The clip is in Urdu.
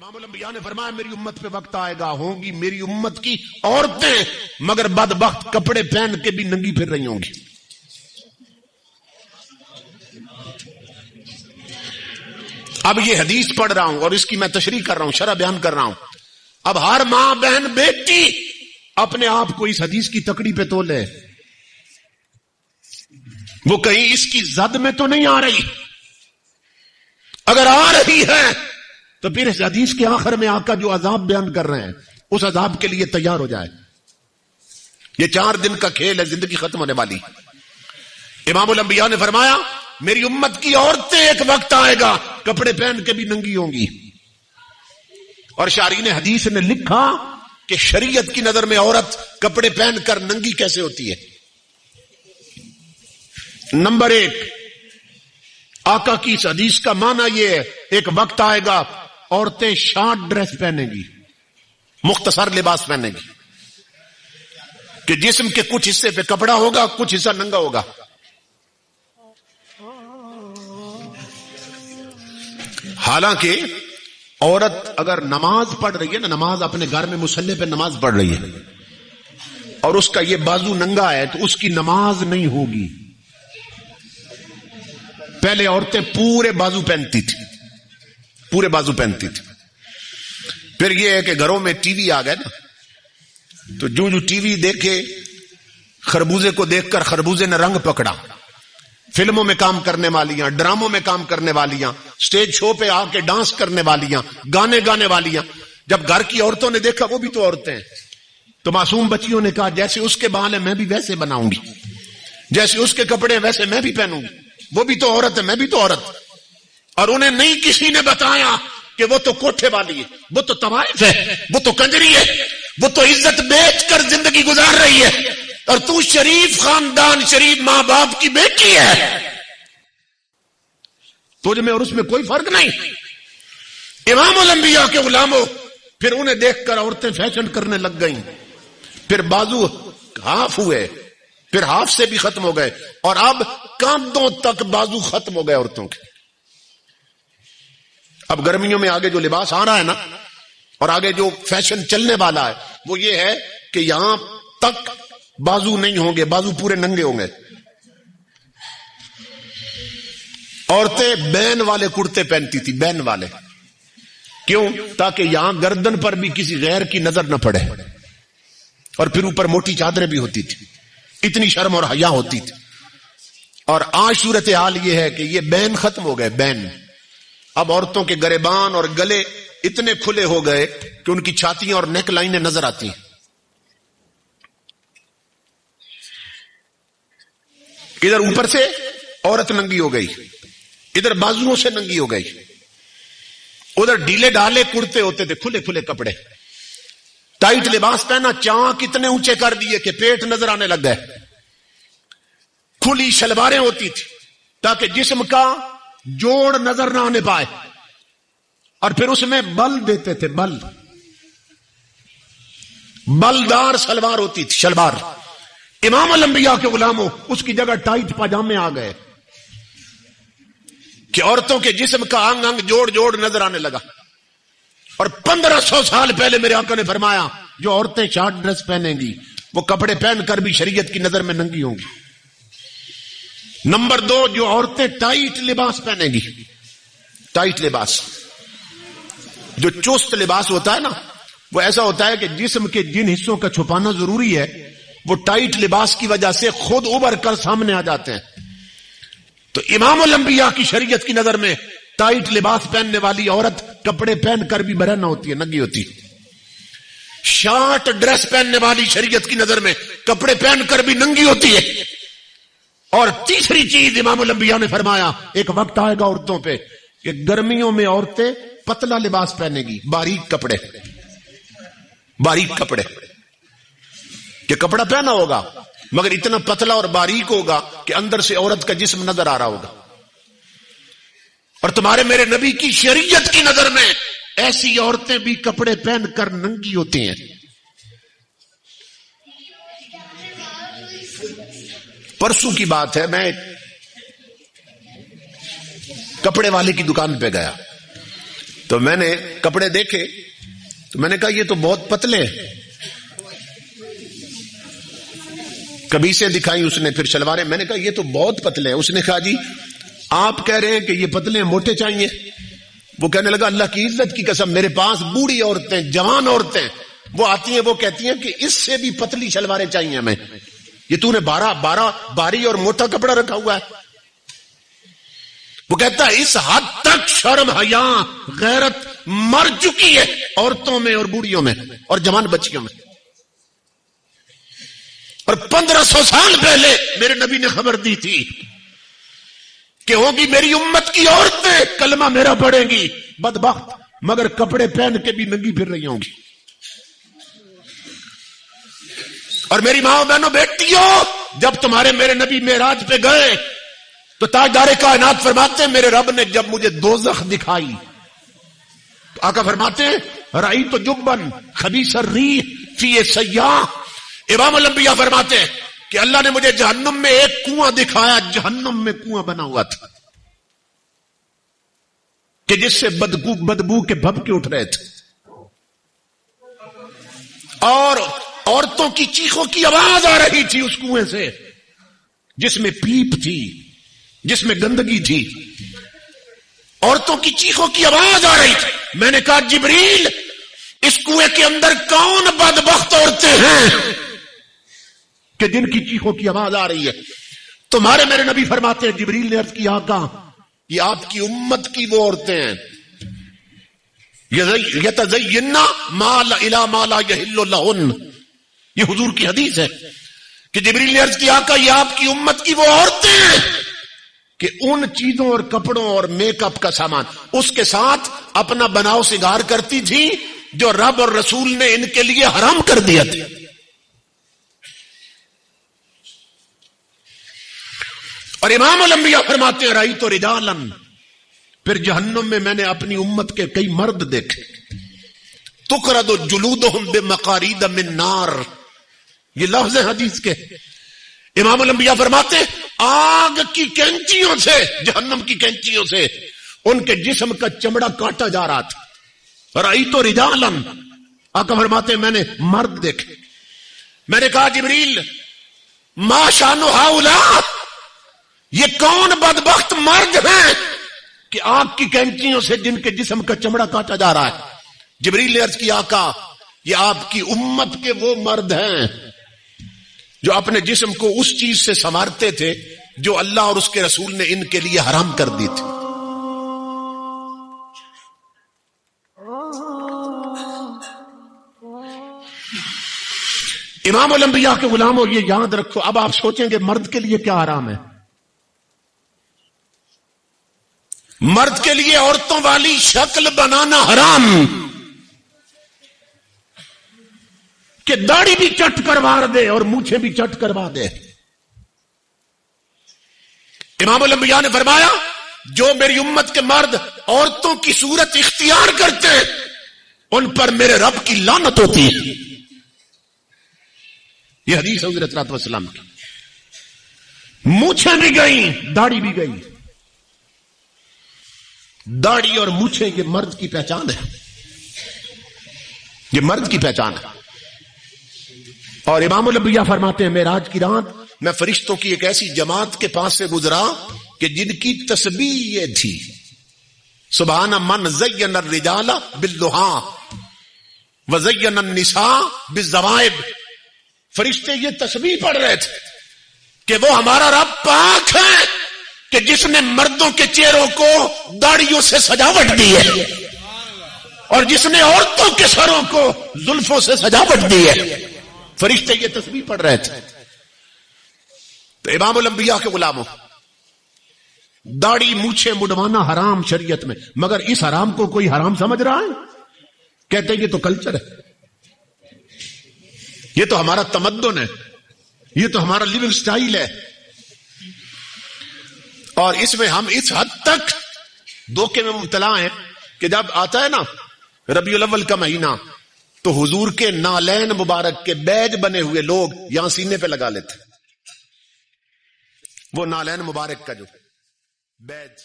امام الانبیاء نے فرمایا میری امت پہ وقت آئے گا، ہوں گی میری امت کی عورتیں مگر بدبخت کپڑے پہن کے بھی ننگی پھر رہی ہوں گی. اب یہ حدیث پڑھ رہا ہوں اور اس کی میں تشریح کر رہا ہوں، شرح بیان کر رہا ہوں. اب ہر ماں بہن بیٹی اپنے آپ کو اس حدیث کی تکڑی پہ تولے، وہ کہیں اس کی زد میں تو نہیں آ رہی. اگر آ رہی ہے تو پھر اس حدیث کے آخر میں آقا جو عذاب بیان کر رہے ہیں اس عذاب کے لیے تیار ہو جائے. یہ 4 دن کا کھیل ہے، زندگی ختم ہونے والی. امام الانبیاء نے فرمایا میری امت کی عورتیں ایک وقت آئے گا کپڑے پہن کے بھی ننگی ہوں گی. اور شارحین حدیث نے لکھا کہ شریعت کی نظر میں عورت کپڑے پہن کر ننگی کیسے ہوتی ہے. نمبر 1، آقا کی اس حدیث کا معنی یہ ہے ایک وقت آئے گا عورتیں شارٹ ڈریس پہنیں گی، مختصر لباس پہنیں گی کہ جسم کے کچھ حصے پہ کپڑا ہوگا، کچھ حصہ ننگا ہوگا. حالانکہ عورت اگر نماز پڑھ رہی ہے نا، نماز اپنے گھر میں مصلی پہ نماز پڑھ رہی ہے اور اس کا یہ بازو ننگا ہے تو اس کی نماز نہیں ہوگی. پہلے عورتیں پورے بازو پہنتی تھی، پورے بازو پہنتی تھی. پھر یہ ہے کہ گھروں میں ٹی وی آ گئے نا، تو جو ٹی وی دیکھے خربوزے کو دیکھ کر خربوزے نے رنگ پکڑا. فلموں میں کام کرنے والیاں، ڈراموں میں کام کرنے والیاں، سٹیج شو پہ آ کے ڈانس کرنے والیاں، گانے گانے والیاں، جب گھر کی عورتوں نے دیکھا وہ بھی تو عورتیں ہیں، تو معصوم بچیوں نے کہا جیسے اس کے بال ہیں میں بھی ویسے بناؤں گی، جیسے اس کے کپڑے ویسے میں بھی پہنوں گی، وہ بھی تو عورت ہے میں بھی تو عورت. اور انہیں نہیں کسی نے بتایا کہ وہ تو کوٹھے والی ہے، وہ تو طوائف ہے، وہ تو کنجری ہے، وہ تو عزت بیچ کر زندگی گزار رہی ہے، اور تو شریف خاندان شریف ماں باپ کی بیٹی ہے، تجھ میں اور اس میں کوئی فرق نہیں. امام الانبیاء کے غلاموں پھر انہیں دیکھ کر عورتیں فیشن کرنے لگ گئیں. پھر بازو ہاف ہوئے، پھر ہاف سے بھی ختم ہو گئے، اور اب کاندھوں تک بازو ختم ہو گئے عورتوں کے. اب گرمیوں میں آگے جو لباس آ رہا ہے نا، اور آگے جو فیشن چلنے والا ہے وہ یہ ہے کہ یہاں تک بازو نہیں ہوں گے، بازو پورے ننگے ہوں گے. عورتیں بین والے کرتے پہنتی تھی، بین والے. کیوں؟ تاکہ یہاں گردن پر بھی کسی غیر کی نظر نہ پڑے، اور پھر اوپر موٹی چادریں بھی ہوتی تھی. اتنی شرم اور حیا ہوتی تھی. اور آج صورتحال یہ ہے کہ یہ بین ختم ہو گئے، بین. اب عورتوں کے گریبان اور گلے اتنے کھلے ہو گئے کہ ان کی چھاتیاں اور نیک لائنیں نظر آتی ہیں. ادھر اوپر سے عورت ننگی ہو گئی، ادھر بازوؤں سے ننگی ہو گئی، ادھر ڈھیلے ڈھالے کرتے ہوتے تھے، کھلے کھلے کپڑے، ٹائٹ لباس پہنا، چانک اتنے اونچے کر دیے کہ پیٹ نظر آنے لگ گئے. کھلی شلواریں ہوتی تھی تاکہ جسم کا جوڑ نظر نہ آنے پائے، اور پھر اس میں بل دیتے تھے، بلدار شلوار ہوتی تھی، شلوار. امام الانبیاء کے غلاموں اس کی جگہ ٹائٹ پاجامے آ گئے کہ عورتوں کے جسم کا انگ انگ جوڑ جوڑ نظر آنے لگا. اور 1500 سال پہلے میرے آقا نے فرمایا جو عورتیں شارٹ ڈریس پہنیں گی وہ کپڑے پہن کر بھی شریعت کی نظر میں ننگی ہوں گی. نمبر 2، جو عورتیں ٹائٹ لباس پہنیں گی، ٹائٹ لباس، جو چست لباس ہوتا ہے نا، وہ ایسا ہوتا ہے کہ جسم کے جن حصوں کا چھپانا ضروری ہے وہ ٹائٹ لباس کی وجہ سے خود ابھر کر سامنے آ جاتے ہیں. تو امام الانبیاء کی شریعت کی نظر میں ٹائٹ لباس پہننے والی عورت کپڑے پہن کر بھی برہنہ ہوتی ہے، ننگی ہوتی ہے. شارٹ ڈریس پہننے والی شریعت کی نظر میں کپڑے پہن کر بھی ننگی ہوتی ہے. اور تیسری چیز امام الانبیاء نے فرمایا ایک وقت آئے گا عورتوں پہ کہ گرمیوں میں عورتیں پتلا لباس پہنے گی، باریک کپڑے، باریک کپڑے، کہ کپڑا پہنا ہوگا مگر اتنا پتلا اور باریک ہوگا کہ اندر سے عورت کا جسم نظر آ رہا ہوگا. اور تمہارے میرے نبی کی شریعت کی نظر میں ایسی عورتیں بھی کپڑے پہن کر ننگی ہوتی ہیں. پرسوں کی بات ہے، میں کپڑے والے کی دکان پہ گیا، تو میں نے کپڑے دیکھے تو میں نے کہا یہ تو بہت پتلے ہیں. قمیصیں دکھائی اس نے, پھر شلواریں. میں نے کہا یہ تو بہت پتلے ہیں. اس نے کہا جی آپ کہہ رہے ہیں کہ یہ پتلے ہیں, موٹے چاہیے. وہ کہنے لگا اللہ کی عزت کی قسم میرے پاس بوڑھی عورتیں, جوان عورتیں وہ آتی ہیں, وہ کہتی ہیں کہ اس سے بھی پتلی شلواریں چاہیے ہمیں. یہ تو نے باری اور موٹا کپڑا رکھا ہوا ہے. وہ کہتا ہے اس حد تک شرم حیا غیرت مر چکی ہے عورتوں میں اور بوڑھیوں میں اور جوان بچیوں میں. اور 1500 سال پہلے میرے نبی نے خبر دی تھی کہ ہوگی میری امت کی عورتیں کلمہ میرا پڑھیں گی بدبخت, مگر کپڑے پہن کے بھی ننگی پھر رہی ہوں گی. اور میری ماں بہنوں بیٹیوں, جب تمہارے میرے نبی معراج پہ گئے تو تاجدار کائنات فرماتے ہیں میرے رب نے جب مجھے دوزخ دکھائی تو آقا فرماتے ہیں رأیت جبن خبیث الریح فی سیاح. امام الانبیاء فرماتے ہیں کہ اللہ نے مجھے جہنم میں ایک کنواں دکھایا, جہنم میں کنواں بنا ہوا تھا کہ جس سے بدبو کے بھبکے اٹھ رہے تھے, اور عورتوں کی چیخوں کی آواز آ رہی تھی اس کنویں سے جس میں پیپ تھی, جس میں گندگی تھی. عورتوں کی چیخوں کی آواز آ رہی تھی. میں نے کہا جبریل اس کنویں کے اندر کون بدبخت عورتیں ہیں کہ جن کی چیخوں کی آواز آ رہی ہے؟ تمہارے میرے نبی فرماتے ہیں جبریل نے عرض کیا آقا یہ آپ کی امت کی وہ عورتیں ہیں یتزیننا ما لا یحل لہن. یہ حضور کی حدیث ہے کہ جبریل نے عرض کیا آقا یہ آپ کی امت کی وہ عورتیں ہیں کہ ان چیزوں اور کپڑوں اور میک اپ کا سامان اس کے ساتھ اپنا بناؤ سنگار کرتی تھی جو رب اور رسول نے ان کے لیے حرام کر دیا تھا. اور امام الانبیاء فرماتے ہیں رأیت رجالاً, پھر جہنم میں میں نے اپنی امت کے کئی مرد دیکھے تقرد جلودہم بمقارید من نار. یہ لفظ ہے حدیث کے. امام الانبیاء فرماتے ہیں آگ کی کینچیوں سے, جہنم کی کینچیوں سے ان کے جسم کا چمڑا کاٹا جا رہا تھا. رأیت رجالاً, آقا فرماتے ہیں میں نے مرد دیکھے. میں نے کہا جبریل ما شان ہؤلاء, یہ کون بدبخت مرد ہیں کہ آگ کی کینچیوں سے جن کے جسم کا چمڑا کاٹا جا رہا ہے؟ جبریل نے عرض کیا آقا یہ آپ کی امت کے وہ مرد ہیں جو اپنے جسم کو اس چیز سے سنوارتے تھے جو اللہ اور اس کے رسول نے ان کے لیے حرام کر دی تھی. امام الانبیاء کے غلاموں یہ یاد رکھو. اب آپ سوچیں گے مرد کے لیے کیا حرام ہے؟ مرد کے لیے عورتوں والی شکل بنانا حرام, کہ داڑھی بھی چٹ کروا دے اور مونچھیں بھی چٹ کروا دے. امام الانبیاء نے فرمایا جو میری امت کے مرد عورتوں کی صورت اختیار کرتے ہیں ان پر میرے رب کی لعنت ہوتی ہے. یہ حدیث حضرت صلی اللہ علیہ وسلم کی. مونچھیں بھی گئی داڑھی بھی گئی. داڑھی اور مونچھیں یہ مرد کی پہچان ہے, یہ مرد کی پہچان ہے. اور امام الانبیاء فرماتے ہیں معراج کی رات میں فرشتوں کی ایک ایسی جماعت کے پاس سے گزرا کہ جن کی تسبیح یہ تھی سبحان من زین الرجال باللحا وزین النساء بالزوائب. فرشتے یہ تسبیح پڑھ رہے تھے کہ وہ ہمارا رب پاک ہے کہ جس نے مردوں کے چہروں کو داڑھیوں سے سجاوٹ دی ہے اور جس نے عورتوں کے سروں کو زلفوں سے سجاوٹ دی ہے. فرشتے یہ تسبیح پڑھ رہے تھے. تو امام الانبیاء کے غلاموں داڑھی مونچھیں مڈوانا حرام شریعت میں, مگر اس حرام کو کوئی حرام سمجھ رہا ہے؟ کہتے ہیں یہ تو کلچر ہے, یہ تو ہمارا تمدن ہے, یہ تو ہمارا لیونگ سٹائل ہے. اور اس میں ہم اس حد تک دھوکے میں مبتلا ہیں کہ جب آتا ہے نا ربیع الاول کا مہینہ تو حضور کے نالین مبارک کے بیج بنے ہوئے لوگ یہاں سینے پہ لگا لیتے. وہ نالین مبارک کا جو بیج